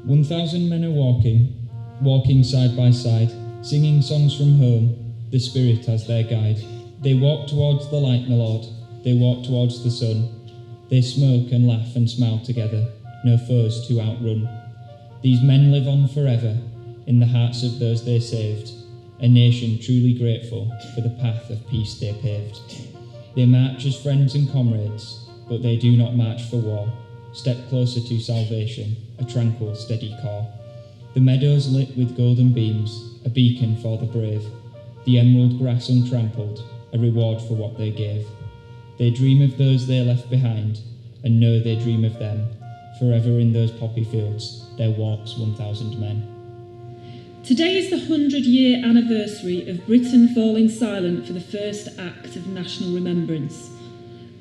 1,000 men are walking side by side, singing songs from home, the Spirit as their guide. They walk towards the light, my Lord, they walk towards the sun. They smoke and laugh and smile together, no foes to outrun. These men live on forever, in the hearts of those they saved, a nation truly grateful for the path of peace they paved. They march as friends and comrades, but they do not march for war. Step closer to salvation, a tranquil, steady core. The meadows lit with golden beams, a beacon for the brave. The emerald grass untrampled, a reward for what they gave. They dream of those they left behind, and know they dream of them. Forever in those poppy fields, there walks 1,000 men. Today is the 100-year anniversary of Britain falling silent for the first act of national remembrance.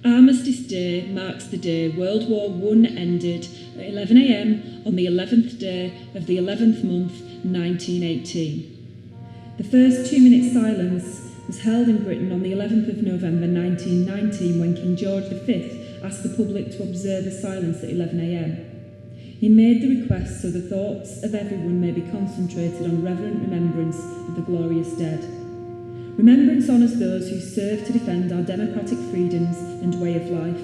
Armistice Day marks the day World War I ended at 11 a.m. on the 11th day of the 11th month, 1918. The first 2-minute silence was held in Britain on the 11th of November 1919 when King George V asked the public to observe a silence at 11 a.m. He made the request so the thoughts of everyone may be concentrated on reverent remembrance of the glorious dead. Remembrance honours those who serve to defend our democratic freedoms and way of life.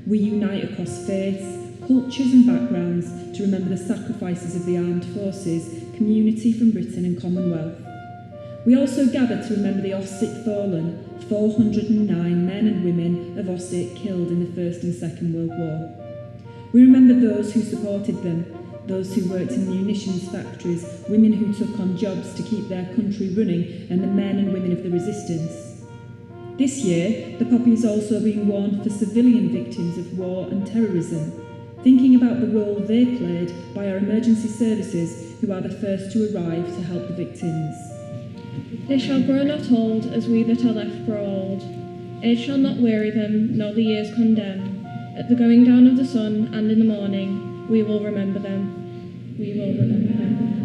We unite across faiths, cultures and backgrounds to remember the sacrifices of the armed forces, community from Britain and Commonwealth. We also gather to remember the Ossett fallen, 409 men and women of Ossett killed in the First and Second World War. We remember those who supported them, those who worked in munitions factories, women who took on jobs to keep their country running, and the men and women of the resistance. This year, the poppy is also being worn for civilian victims of war and terrorism, thinking about the role they played by our emergency services who are the first to arrive to help the victims. They shall grow not old as we that are left grow old. Age shall not weary them, nor the years condemn. At the going down of the sun and in the morning, we will remember them. We will remember them.